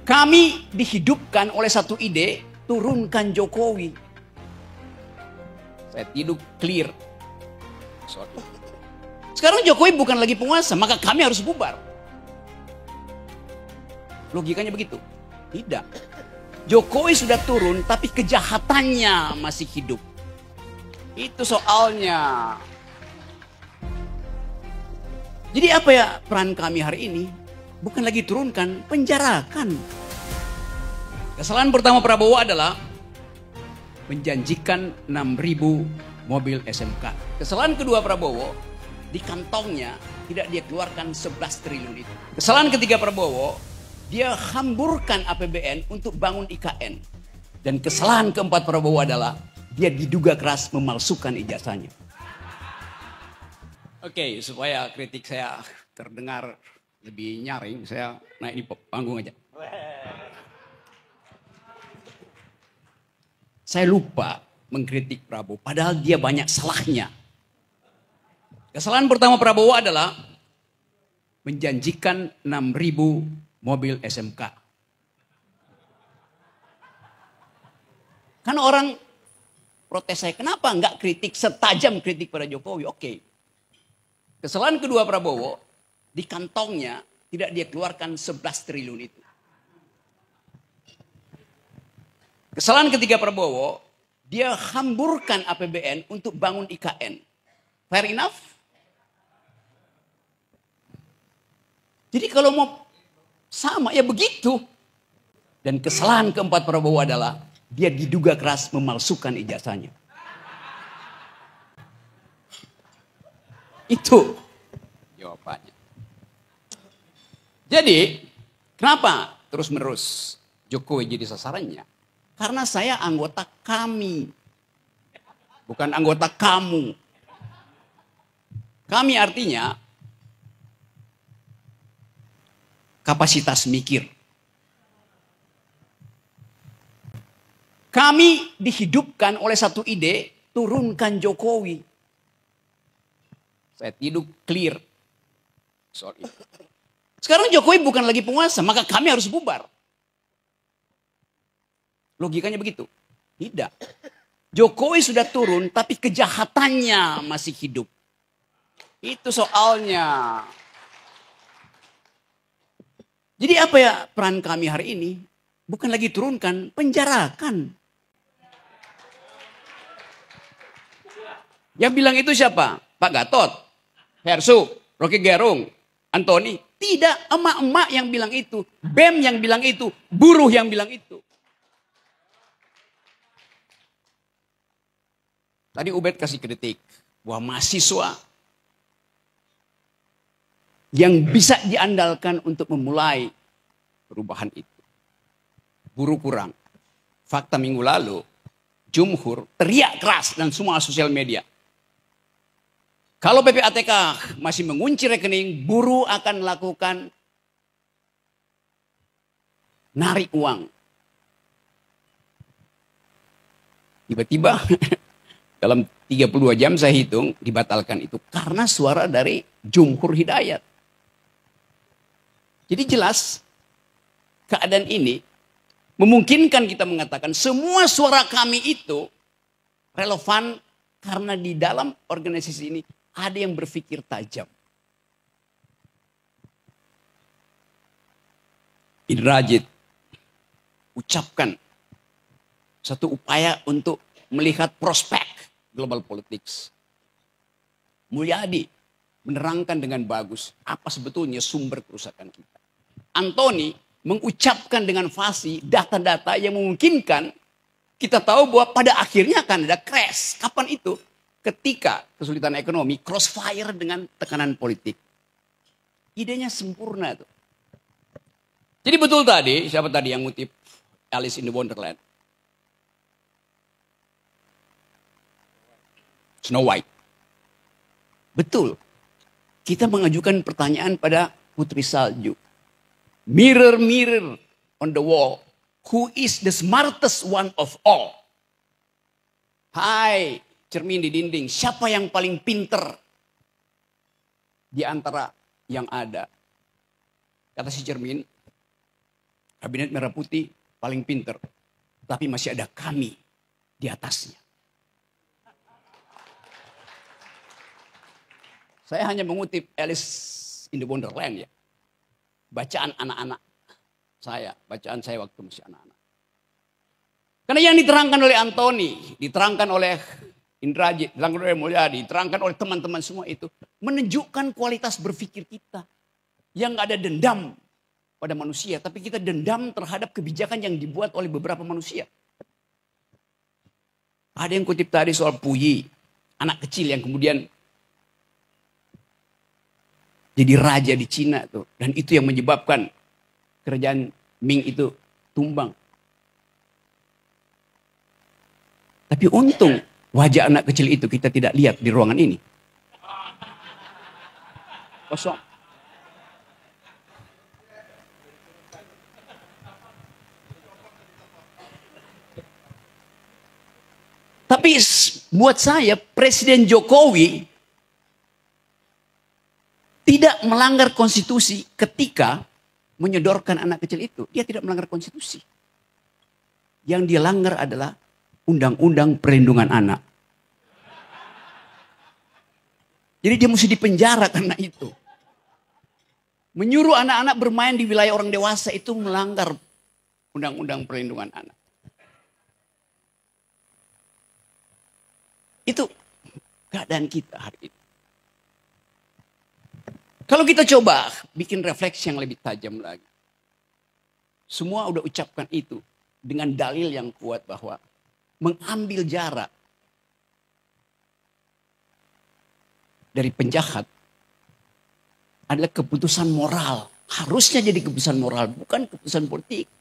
Kami dihidupkan oleh satu ide, turunkan Jokowi. Saya tidur clear. Sekarang Jokowi bukan lagi penguasa, maka kami harus bubar. Logikanya begitu? Tidak. Jokowi sudah turun, tapi kejahatannya masih hidup. Itu soalnya. Jadi apa ya peran kami hari ini? Bukan lagi turunkan, penjarakan. Kesalahan pertama Prabowo adalah menjanjikan 6.000 mobil SMK. Kesalahan kedua Prabowo, di kantongnya tidak dia keluarkan 11 triliun itu. Kesalahan ketiga Prabowo, dia hamburkan APBN untuk bangun IKN. Dan kesalahan keempat Prabowo adalah dia diduga keras memalsukan ijazahnya. Oke, supaya kritik saya terdengar lebih nyaring, saya naik di panggung aja. Saya lupa mengkritik Prabowo, padahal dia banyak salahnya. Kesalahan pertama Prabowo adalah menjanjikan 6.000 mobil SMK. Kan orang protes saya, kenapa enggak kritik setajam kritik pada Jokowi? Oke. Kesalahan kedua Prabowo, di kantongnya tidak dia keluarkan 11 triliun itu. Kesalahan ketiga Prabowo, dia hamburkan APBN untuk bangun IKN. Fair enough? Jadi kalau mau sama ya begitu. Dan kesalahan keempat Prabowo adalah dia diduga keras memalsukan ijazahnya. Itu jawabannya. Jadi, kenapa terus-menerus Jokowi jadi sasarannya? Karena saya anggota kami, bukan anggota kamu. Kami artinya kapasitas mikir. Kami dihidupkan oleh satu ide, turunkan Jokowi. Saya tidur clear soal itu. Sekarang Jokowi bukan lagi penguasa, maka kami harus bubar. Logikanya begitu? Tidak. Jokowi sudah turun, tapi kejahatannya masih hidup. Itu soalnya. Jadi apa ya peran kami hari ini? Bukan lagi turunkan, penjarakan. Yang bilang itu siapa? Pak Gatot, Hersu, Rocky Gerung, Antoni. Tidak, emak-emak yang bilang itu. BEM yang bilang itu. Buruh yang bilang itu. Tadi Ubed kasih kritik bahwa mahasiswa yang bisa diandalkan untuk memulai perubahan itu. Buruh kurang. Fakta minggu lalu, Jumhur teriak keras dan semua sosial media. Kalau PPATK masih mengunci rekening, buruh akan melakukan narik uang. Tiba-tiba dalam 32 jam saya hitung dibatalkan itu. Karena suara dari Jumhur Hidayat. Jadi jelas keadaan ini memungkinkan kita mengatakan semua suara kami itu relevan karena di dalam organisasi ini ada yang berpikir tajam. Indrajit ucapkan satu upaya untuk melihat prospek global politics. Mulyadi menerangkan dengan bagus apa sebetulnya sumber kerusakan kita. Antoni mengucapkan dengan fasih data-data yang memungkinkan kita tahu bahwa pada akhirnya akan ada crash. Kapan itu? Ketika kesulitan ekonomi crossfire dengan tekanan politik. Idenya sempurna tuh. Jadi betul tadi, siapa tadi yang ngutip Alice in the Wonderland? Snow White. Betul. Kita mengajukan pertanyaan pada Putri Salju. Mirror, mirror on the wall. Who is the smartest one of all? Hai, cermin di dinding. Siapa yang paling pinter di antara yang ada? Kata si cermin, Kabinet merah putih paling pinter. Tapi masih ada kami di atasnya. Saya hanya mengutip Alice in the Wonderland ya. Bacaan anak-anak saya. Bacaan saya waktu masih anak-anak. Karena yang diterangkan oleh Antoni, diterangkan oleh Indrajit, diterangkan oleh Mulyadi, diterangkan oleh teman-teman semua itu. Menunjukkan kualitas berpikir kita. Yang gak ada dendam pada manusia. Tapi kita dendam terhadap kebijakan yang dibuat oleh beberapa manusia. Ada yang kutip tadi soal Puyi. Anak kecil yang kemudian jadi raja di Cina tuh. Dan itu yang menyebabkan kerajaan Ming itu tumbang. Tapi untung wajah anak kecil itu kita tidak lihat di ruangan ini. Kosong. Tapi buat saya Presiden Jokowi tidak melanggar konstitusi ketika menyodorkan anak kecil itu. Dia tidak melanggar konstitusi. Yang dia langgar adalah Undang-Undang Perlindungan Anak. Jadi dia mesti dipenjara karena itu. Menyuruh anak-anak bermain di wilayah orang dewasa itu melanggar Undang-Undang Perlindungan Anak. Itu keadaan kita hari ini. Kalau kita coba bikin refleksi yang lebih tajam lagi. Semua udah ucapkan itu dengan dalil yang kuat bahwa mengambil jarak dari penjahat adalah keputusan moral. Harusnya jadi keputusan moral, bukan keputusan politik.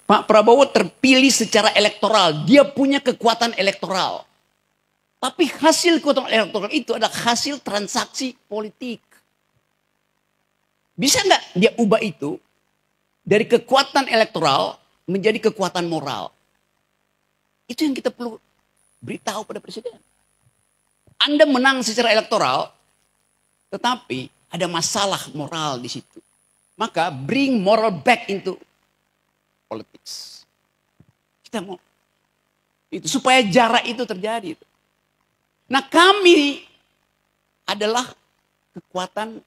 Pak Prabowo terpilih secara elektoral. Dia punya kekuatan elektoral. Tapi hasil kekuatan elektoral itu adalah hasil transaksi politik. Bisa nggak dia ubah itu dari kekuatan elektoral menjadi kekuatan moral? Itu yang kita perlu beritahu pada presiden. Anda menang secara elektoral, tetapi ada masalah moral di situ. Maka bring moral back into politics. Kita mau itu supaya jarak itu terjadi. Nah, kami adalah kekuatan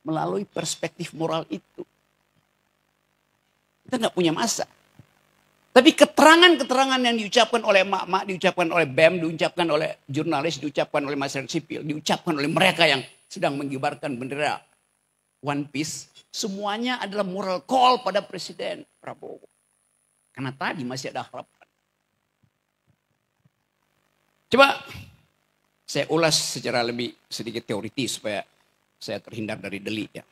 melalui perspektif moral itu. Kita nggak punya masa. Tapi keterangan-keterangan yang diucapkan oleh emak-emak, diucapkan oleh BEM, diucapkan oleh jurnalis, diucapkan oleh masyarakat sipil, diucapkan oleh mereka yang sedang mengibarkan bendera One Piece, semuanya adalah moral call pada Presiden Prabowo. Karena tadi masih ada harapan. Coba saya ulas secara lebih sedikit teoritis supaya saya terhindar dari delik ya.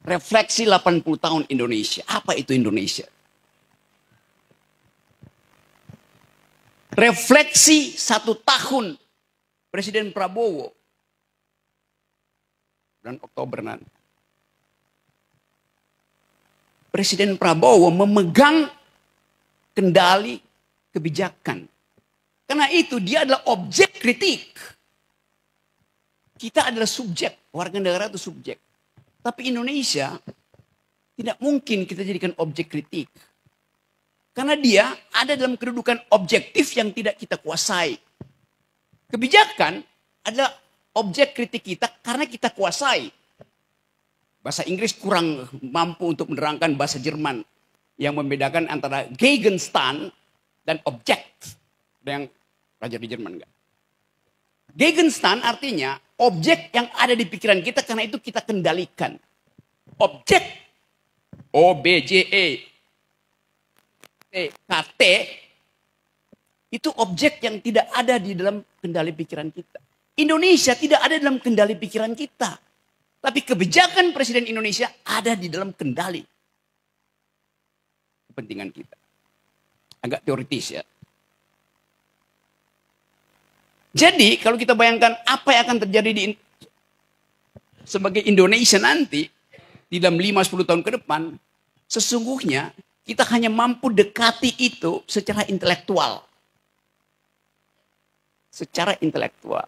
Refleksi 80 tahun Indonesia. Apa itu Indonesia? Refleksi 1 tahun Presiden Prabowo. Bulan Oktober nanti. Presiden Prabowo memegang kendali kebijakan. Karena itu dia adalah objek kritik. Kita adalah subjek. Warga negara itu subjek. Tapi Indonesia tidak mungkin kita jadikan objek kritik. Karena dia ada dalam kedudukan objektif yang tidak kita kuasai. Kebijakan adalah objek kritik kita karena kita kuasai. Bahasa Inggris kurang mampu untuk menerangkan bahasa Jerman. Yang membedakan antara Gegenstand dan objekt. Ada yang belajar di Jerman enggak? Gegenstand artinya objek yang ada di pikiran kita karena itu kita kendalikan. Objek OBJEKT itu objek yang tidak ada di dalam kendali pikiran kita. Indonesia tidak ada dalam kendali pikiran kita. Tapi kebijakan Presiden Indonesia ada di dalam kendali kepentingan kita. Agak teoritis ya. Jadi kalau kita bayangkan apa yang akan terjadi sebagai Indonesia nanti di dalam 5-10 tahun ke depan, sesungguhnya kita hanya mampu dekati itu secara intelektual. Secara intelektual.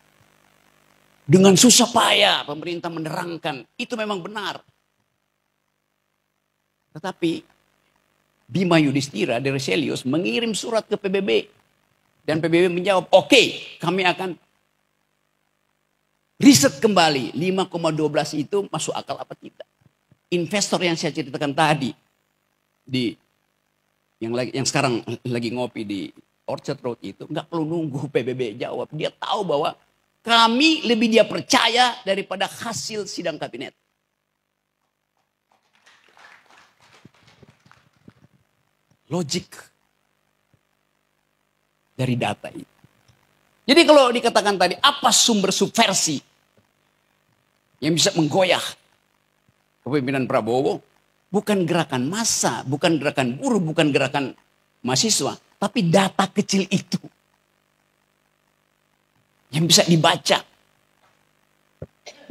Dengan susah payah pemerintah menerangkan. Itu memang benar. Tetapi Bima Yudhistira dari Selius mengirim surat ke PBB. Dan PBB menjawab, oke, kami akan riset kembali 5,12 itu masuk akal apa tidak. Investor yang saya ceritakan tadi di yang sekarang lagi ngopi di Orchard Road itu nggak perlu nunggu PBB jawab. Dia tahu bahwa kami lebih dia percaya daripada hasil sidang kabinet. Logik dari data itu. Jadi kalau dikatakan tadi apa sumber subversi yang bisa menggoyah kepemimpinan Prabowo, bukan gerakan massa, bukan gerakan buruh, bukan gerakan mahasiswa, tapi data kecil itu yang bisa dibaca.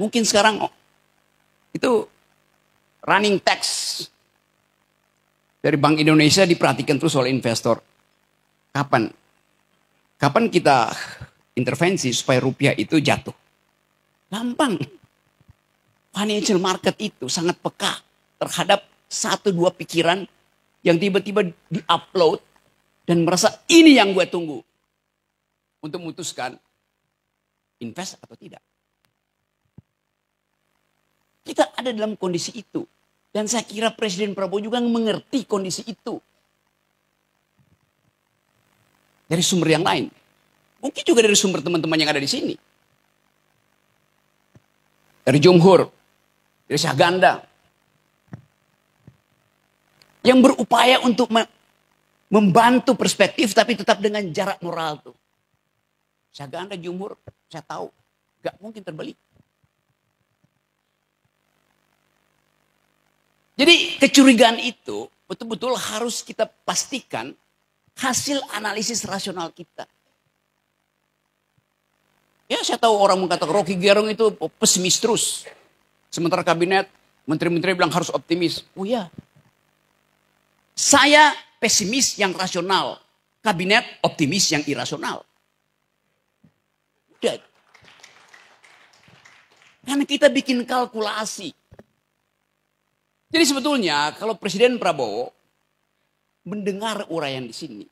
Mungkin sekarang itu running text dari Bank Indonesia diperhatikan terus oleh investor. Kapan kita intervensi supaya rupiah itu jatuh? Gampang. Financial market itu sangat peka terhadap satu dua pikiran yang tiba-tiba di-upload dan merasa ini yang gue tunggu untuk memutuskan invest atau tidak. Kita ada dalam kondisi itu. Dan saya kira Presiden Prabowo juga mengerti kondisi itu. Dari sumber yang lain. Mungkin juga dari sumber teman-teman yang ada di sini. Dari Jumhur, dari Syahganda. Yang berupaya untuk membantu perspektif tapi tetap dengan jarak moral tuh. Syahganda, Jumhur, saya tahu gak mungkin terbeli. Jadi kecurigaan itu betul-betul harus kita pastikan hasil analisis rasional kita. Ya saya tahu orang mengatakan Rocky Gerung itu pesimis terus. Sementara kabinet, menteri-menteri bilang harus optimis. Oh ya, saya pesimis yang rasional. Kabinet optimis yang irasional. Udah. Karena kita bikin kalkulasi. Jadi sebetulnya kalau Presiden Prabowo mendengar uraian di sini,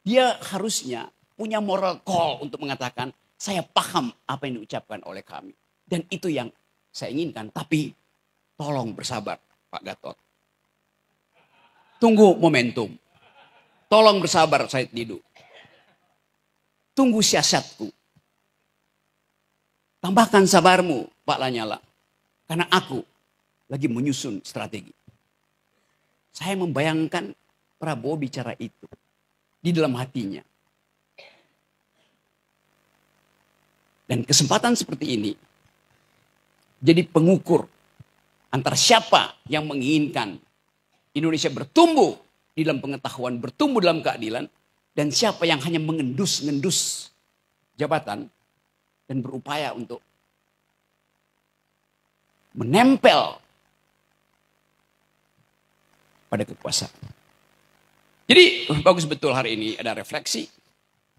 dia harusnya punya moral call untuk mengatakan, saya paham apa yang diucapkan oleh kami. Dan itu yang saya inginkan. Tapi tolong bersabar Pak Gatot. Tunggu momentum. Tolong bersabar Said Didu. Tunggu siasatku. Tambahkan sabarmu Pak Lanyala. Karena aku lagi menyusun strategi. Saya membayangkan Prabowo bicara itu di dalam hatinya. Dan kesempatan seperti ini jadi pengukur antara siapa yang menginginkan Indonesia bertumbuh di dalam pengetahuan, bertumbuh dalam keadilan, dan siapa yang hanya mengendus-ngendus jabatan dan berupaya untuk menempel pada kekuasaan. Jadi bagus betul hari ini ada refleksi.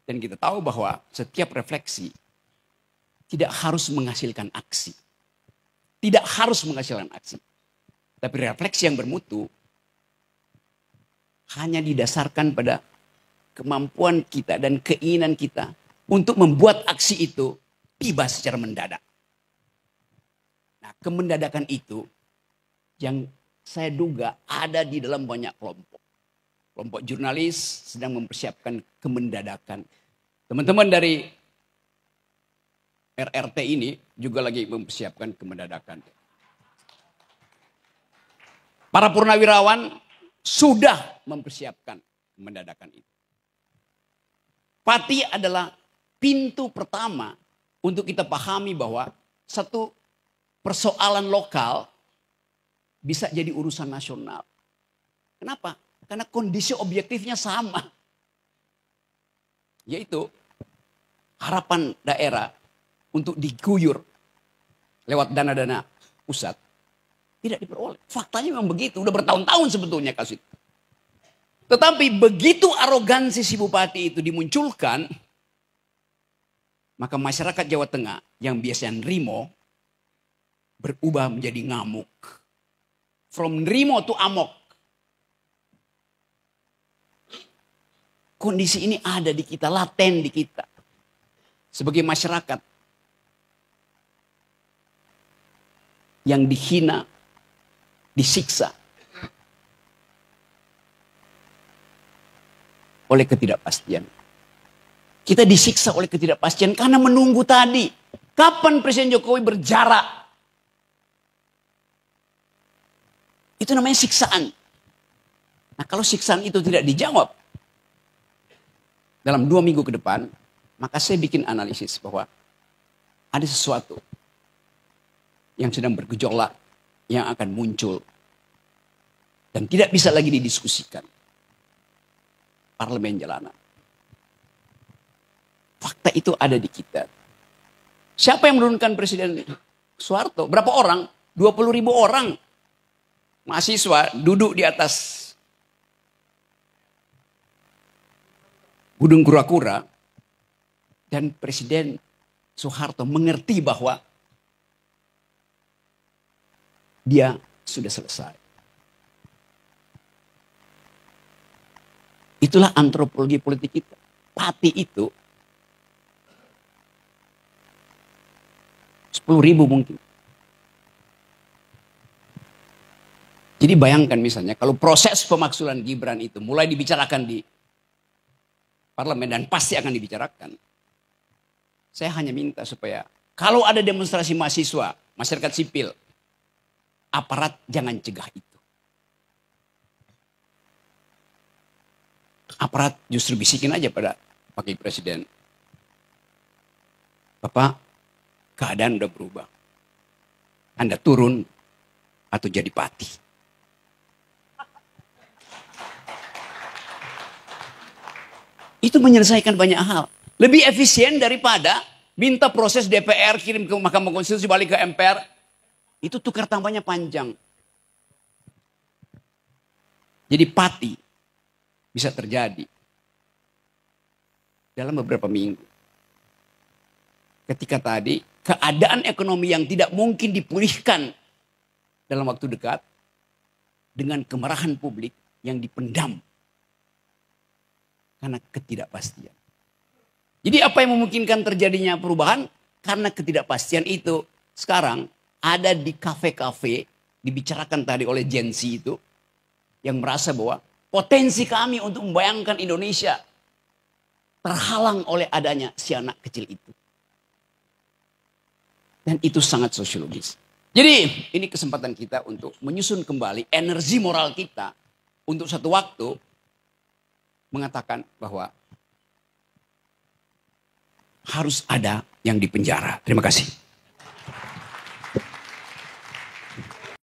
Dan kita tahu bahwa setiap refleksi tidak harus menghasilkan aksi. Tidak harus menghasilkan aksi. Tapi refleksi yang bermutu hanya didasarkan pada kemampuan kita dan keinginan kita untuk membuat aksi itu tiba secara mendadak. Nah, kemendadakan itu yang saya duga ada di dalam banyak kelompok. Kelompok jurnalis sedang mempersiapkan kemendadakan. Teman-teman dari RRT ini juga lagi mempersiapkan kemendadakan. Para purnawirawan sudah mempersiapkan kemendadakan itu. Pati adalah pintu pertama untuk kita pahami bahwa satu persoalan lokal bisa jadi urusan nasional. Kenapa? Karena kondisi objektifnya sama. Yaitu harapan daerah untuk diguyur lewat dana-dana pusat tidak diperoleh. Faktanya memang begitu. Udah bertahun-tahun sebetulnya kasus itu. Tetapi begitu arogansi si bupati itu dimunculkan, Maka masyarakat Jawa Tengah yang biasanya nerimo berubah menjadi ngamuk. From nerimo to amok. Kondisi ini ada di kita, laten di kita. Sebagai masyarakat yang dihina, disiksa oleh ketidakpastian. Kita disiksa oleh ketidakpastian karena menunggu tadi. Kapan Presiden Jokowi berjarak? Itu namanya siksaan. Nah, kalau siksaan itu tidak dijawab dalam 2 minggu ke depan, maka saya bikin analisis bahwa ada sesuatu yang sedang bergejolak, yang akan muncul. Dan tidak bisa lagi didiskusikan. Parlemen jalanan. Fakta itu ada di kita. Siapa yang menurunkan Presiden Soeharto? Berapa orang? 20.000 orang. Mahasiswa duduk di atas Gunung Kura-Kura. Dan Presiden Soeharto mengerti bahwa dia sudah selesai. Itulah antropologi politik kita. Pati itu 10.000 mungkin. Jadi bayangkan misalnya kalau proses pemaksulan Gibran itu mulai dibicarakan di parlemen dan pasti akan dibicarakan. Saya hanya minta supaya kalau ada demonstrasi mahasiswa, masyarakat sipil, aparat jangan cegah itu. Aparat justru bisikin aja pada Wakil Presiden. Bapak, keadaan udah berubah. Anda turun atau jadi pati. Itu menyelesaikan banyak hal. Lebih efisien daripada minta proses DPR, kirim ke Mahkamah Konstitusi, balik ke MPR. Itu tukar tambahnya panjang. Jadi pati bisa terjadi dalam beberapa minggu. Ketika tadi keadaan ekonomi yang tidak mungkin dipulihkan dalam waktu dekat dengan kemarahan publik yang dipendam karena ketidakpastian. Jadi apa yang memungkinkan terjadinya perubahan? Karena ketidakpastian itu sekarang ada di kafe-kafe dibicarakan tadi oleh Gen Z itu yang merasa bahwa potensi kami untuk membayangkan Indonesia terhalang oleh adanya si anak kecil itu. Dan itu sangat sosiologis. Jadi ini kesempatan kita untuk menyusun kembali energi moral kita untuk satu waktu mengatakan bahwa harus ada yang dipenjara. Terima kasih.